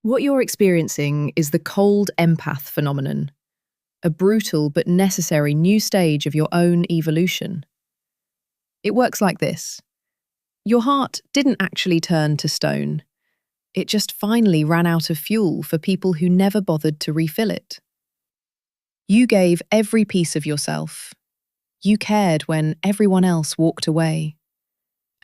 What you're experiencing is the cold empath phenomenon, a brutal but necessary new stage of your own evolution. It works like this. Your heart didn't actually turn to stone. It just finally ran out of fuel for people who never bothered to refill it. You gave every piece of yourself. You cared when everyone else walked away.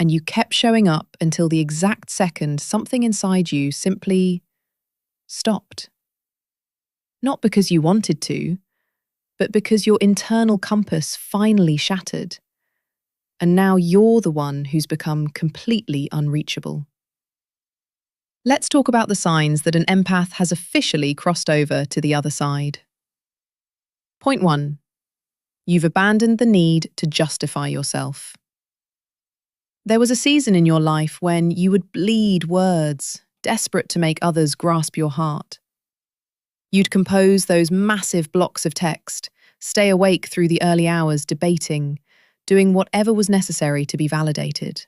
And you kept showing up until the exact second something inside you simply stopped. Not because you wanted to, but because your internal compass finally shattered. And now you're the one who's become completely unreachable. Let's talk about the signs that an empath has officially crossed over to the other side. Point 1. You've abandoned the need to justify yourself. There was a season in your life when you would bleed words, desperate to make others grasp your heart. You'd compose those massive blocks of text, stay awake through the early hours debating, doing whatever was necessary to be validated.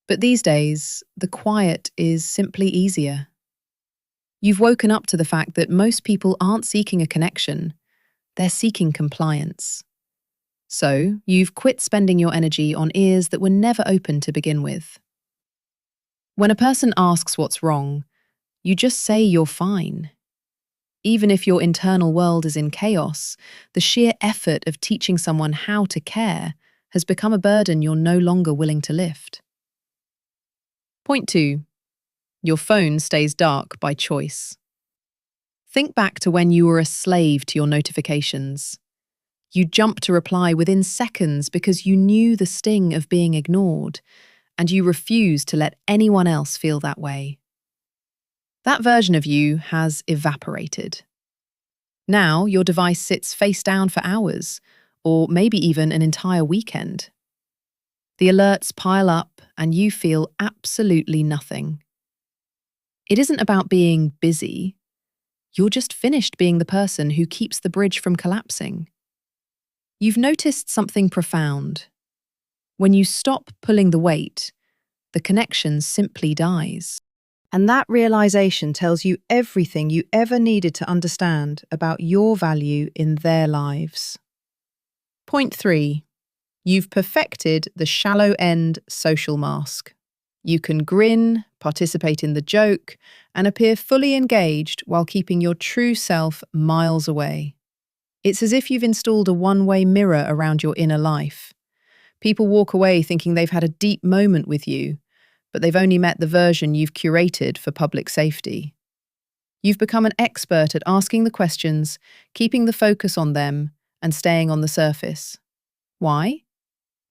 But these days, the quiet is simply easier. You've woken up to the fact that most people aren't seeking a connection, they're seeking compliance. So, you've quit spending your energy on ears that were never open to begin with. When a person asks what's wrong, you just say you're fine. Even if your internal world is in chaos, the sheer effort of teaching someone how to care has become a burden you're no longer willing to lift. Point 2. Your phone stays dark by choice. Think back to when you were a slave to your notifications. You jumped to reply within seconds because you knew the sting of being ignored, and you refused to let anyone else feel that way. That version of you has evaporated. Now your device sits face down for hours, or maybe even an entire weekend. The alerts pile up and you feel absolutely nothing. It isn't about being busy. You're just finished being the person who keeps the bridge from collapsing. You've noticed something profound. When you stop pulling the weight, the connection simply dies. And that realization tells you everything you ever needed to understand about your value in their lives. Point 3. You've perfected the shallow-end social mask. You can grin, participate in the joke, and appear fully engaged while keeping your true self miles away. It's as if you've installed a one-way mirror around your inner life. People walk away thinking they've had a deep moment with you, but they've only met the version you've curated for public safety. You've become an expert at asking the questions, keeping the focus on them, and staying on the surface. Why?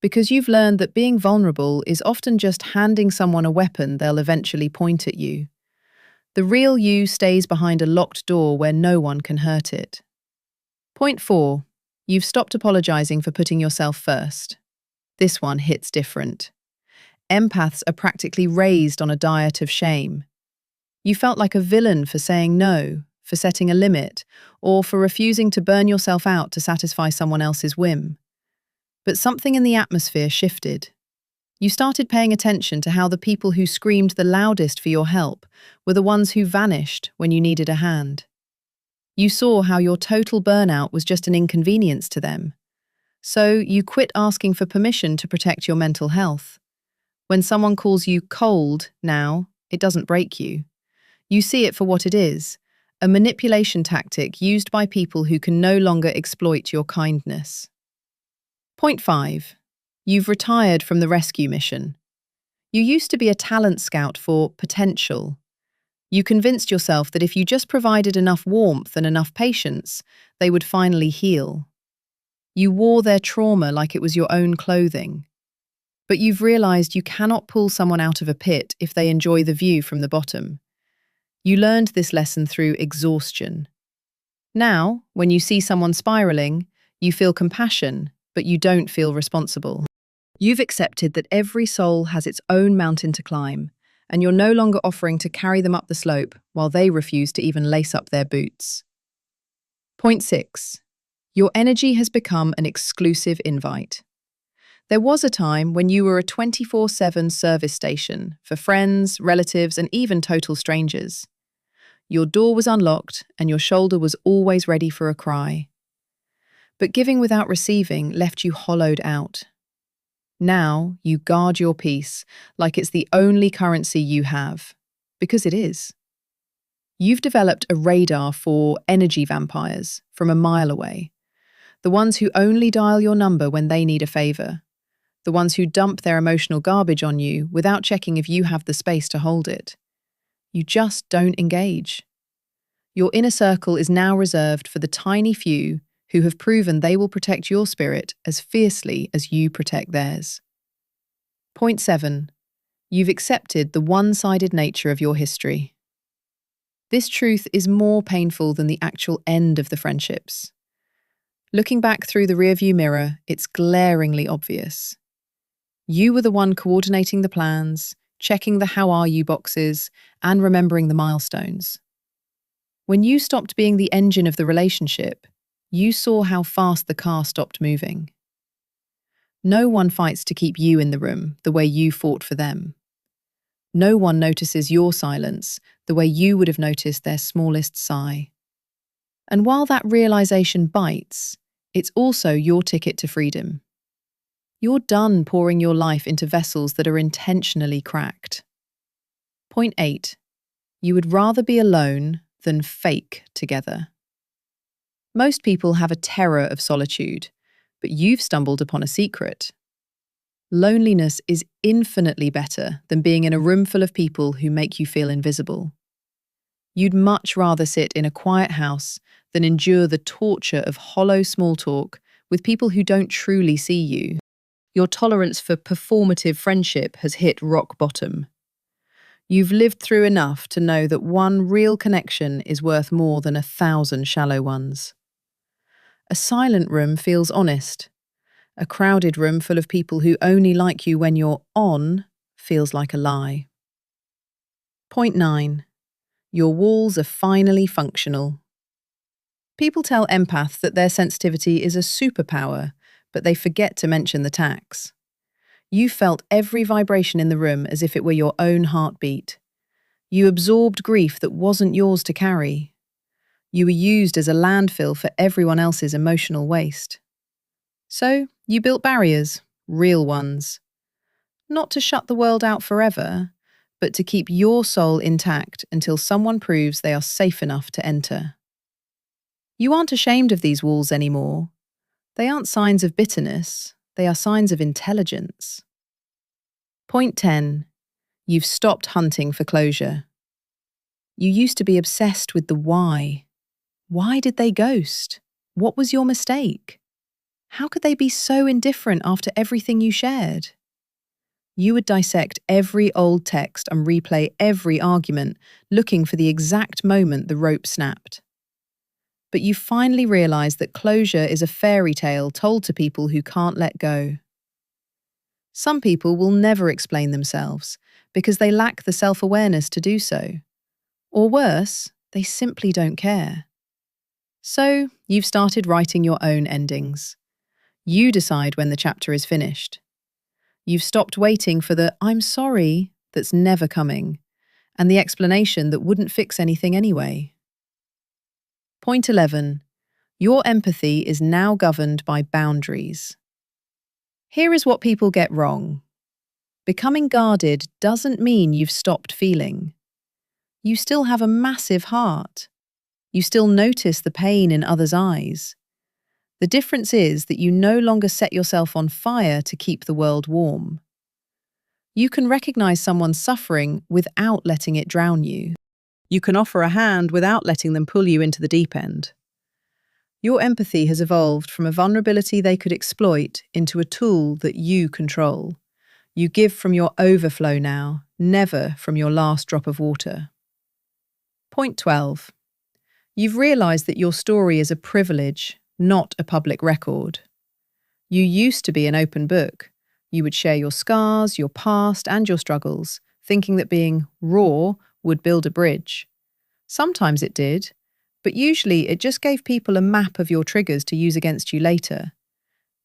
Because you've learned that being vulnerable is often just handing someone a weapon they'll eventually point at you. The real you stays behind a locked door where no one can hurt it. Point 4. You've stopped apologizing for putting yourself first. This one hits different. Empaths are practically raised on a diet of shame. You felt like a villain for saying no, for setting a limit, or for refusing to burn yourself out to satisfy someone else's whim. But something in the atmosphere shifted. You started paying attention to how the people who screamed the loudest for your help were the ones who vanished when you needed a hand. You saw how your total burnout was just an inconvenience to them. So you quit asking for permission to protect your mental health. When someone calls you cold now, it doesn't break you. You see it for what it is, a manipulation tactic used by people who can no longer exploit your kindness. Point 5. You've retired from the rescue mission. You used to be a talent scout for potential. You convinced yourself that if you just provided enough warmth and enough patience, they would finally heal. You wore their trauma like it was your own clothing. But you've realized you cannot pull someone out of a pit if they enjoy the view from the bottom. You learned this lesson through exhaustion. Now, when you see someone spiraling, you feel compassion, but you don't feel responsible. You've accepted that every soul has its own mountain to climb, and you're no longer offering to carry them up the slope while they refuse to even lace up their boots. Point 6. Your energy has become an exclusive invite. There was a time when you were a 24/7 service station for friends, relatives, and even total strangers. Your door was unlocked and your shoulder was always ready for a cry. But giving without receiving left you hollowed out. Now you guard your peace like it's the only currency you have, because it is. You've developed a radar for energy vampires from a mile away, the ones who only dial your number when they need a favor, the ones who dump their emotional garbage on you without checking if you have the space to hold it. You just don't engage. Your inner circle is now reserved for the tiny few who have proven they will protect your spirit as fiercely as you protect theirs. Point 7. You've accepted the one-sided nature of your history. This truth is more painful than the actual end of the friendships. Looking back through the rearview mirror, it's glaringly obvious. You were the one coordinating the plans, checking the how are you boxes, and remembering the milestones. When you stopped being the engine of the relationship, you saw how fast the car stopped moving. No one fights to keep you in the room the way you fought for them. No one notices your silence the way you would have noticed their smallest sigh. And while that realization bites, it's also your ticket to freedom. You're done pouring your life into vessels that are intentionally cracked. Point 8. You would rather be alone than fake together. Most people have a terror of solitude, but you've stumbled upon a secret. Loneliness is infinitely better than being in a room full of people who make you feel invisible. You'd much rather sit in a quiet house than endure the torture of hollow small talk with people who don't truly see you. Your tolerance for performative friendship has hit rock bottom. You've lived through enough to know that one real connection is worth more than 1,000 shallow ones. A silent room feels honest. A crowded room full of people who only like you when you're on feels like a lie. Point 9. Your walls are finally functional. People tell empaths that their sensitivity is a superpower, but they forget to mention the tax. You felt every vibration in the room as if it were your own heartbeat. You absorbed grief that wasn't yours to carry. You were used as a landfill for everyone else's emotional waste. So, you built barriers, real ones. Not to shut the world out forever, but to keep your soul intact until someone proves they are safe enough to enter. You aren't ashamed of these walls anymore. They aren't signs of bitterness, they are signs of intelligence. Point 10. You've stopped hunting for closure. You used to be obsessed with the why. Why did they ghost? What was your mistake? How could they be so indifferent after everything you shared? You would dissect every old text and replay every argument, looking for the exact moment the rope snapped. But you finally realized that closure is a fairy tale told to people who can't let go. Some people will never explain themselves because they lack the self-awareness to do so. Or worse, they simply don't care. So, you've started writing your own endings. You decide when the chapter is finished. You've stopped waiting for the "I'm sorry" that's never coming, and the explanation that wouldn't fix anything anyway. Point 11. Your empathy is now governed by boundaries. Here is what people get wrong. Becoming guarded doesn't mean you've stopped feeling. You still have a massive heart. You still notice the pain in others' eyes. The difference is that you no longer set yourself on fire to keep the world warm. You can recognize someone's suffering without letting it drown you. You can offer a hand without letting them pull you into the deep end. Your empathy has evolved from a vulnerability they could exploit into a tool that you control. You give from your overflow now, never from your last drop of water. Point 12. You've realized that your story is a privilege, not a public record. You used to be an open book. You would share your scars, your past, and your struggles, thinking that being raw would build a bridge. Sometimes it did, but usually it just gave people a map of your triggers to use against you later.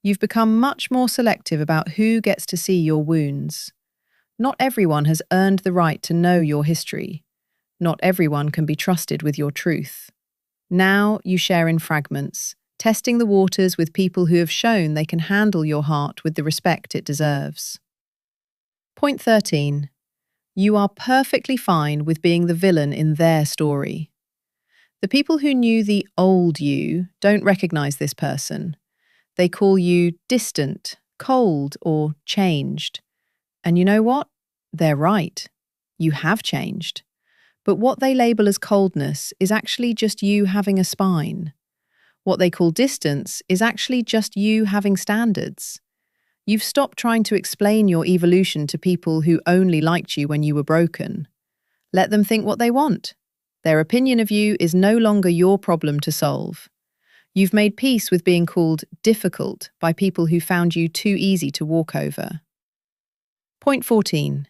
You've become much more selective about who gets to see your wounds. Not everyone has earned the right to know your history. Not everyone can be trusted with your truth. Now you share in fragments, testing the waters with people who have shown they can handle your heart with the respect it deserves. Point 13. You are perfectly fine with being the villain in their story. The people who knew the old you don't recognize this person. They call you distant, cold, or changed. And you know what? They're right. You have changed. But what they label as coldness is actually just you having a spine. What they call distance is actually just you having standards. You've stopped trying to explain your evolution to people who only liked you when you were broken. Let them think what they want. Their opinion of you is no longer your problem to solve. You've made peace with being called difficult by people who found you too easy to walk over. Point 14.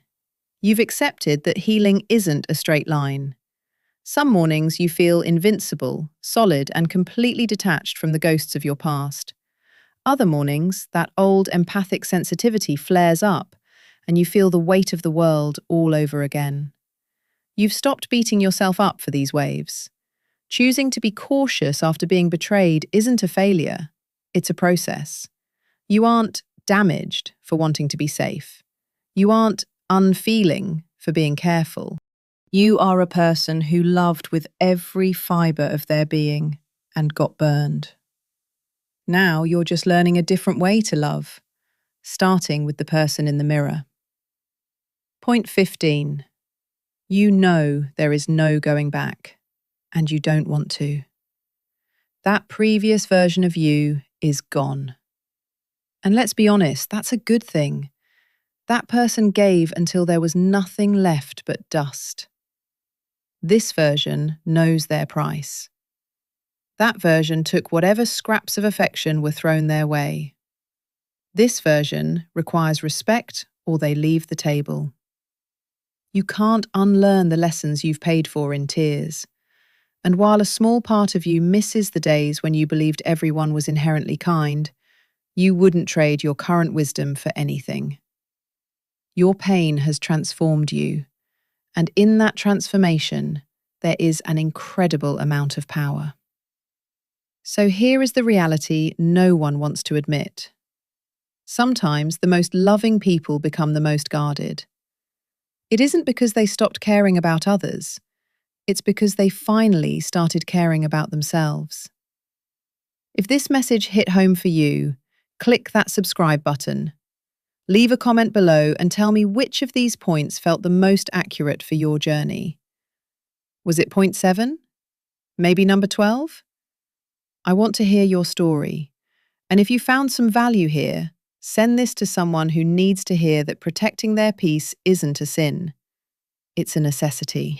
You've accepted that healing isn't a straight line. Some mornings you feel invincible, solid, and completely detached from the ghosts of your past. Other mornings, that old empathic sensitivity flares up, and you feel the weight of the world all over again. You've stopped beating yourself up for these waves. Choosing to be cautious after being betrayed isn't a failure. It's a process. You aren't damaged for wanting to be safe. You aren't unfeeling for being careful. You are a person who loved with every fibre of their being and got burned. Now you're just learning a different way to love, starting with the person in the mirror. Point 15. You know there is no going back, and you don't want to. That previous version of you is gone. And let's be honest, that's a good thing. That person gave until there was nothing left but dust. This version knows their price. That version took whatever scraps of affection were thrown their way. This version requires respect or they leave the table. You can't unlearn the lessons you've paid for in tears. And while a small part of you misses the days when you believed everyone was inherently kind, you wouldn't trade your current wisdom for anything. Your pain has transformed you, and in that transformation, there is an incredible amount of power. So here is the reality no one wants to admit. Sometimes the most loving people become the most guarded. It isn't because they stopped caring about others. It's because they finally started caring about themselves. If this message hit home for you, click that subscribe button. Leave a comment below and tell me which of these points felt the most accurate for your journey. Was it point 7? Maybe number 12? I want to hear your story. And if you found some value here, send this to someone who needs to hear that protecting their peace isn't a sin. It's a necessity.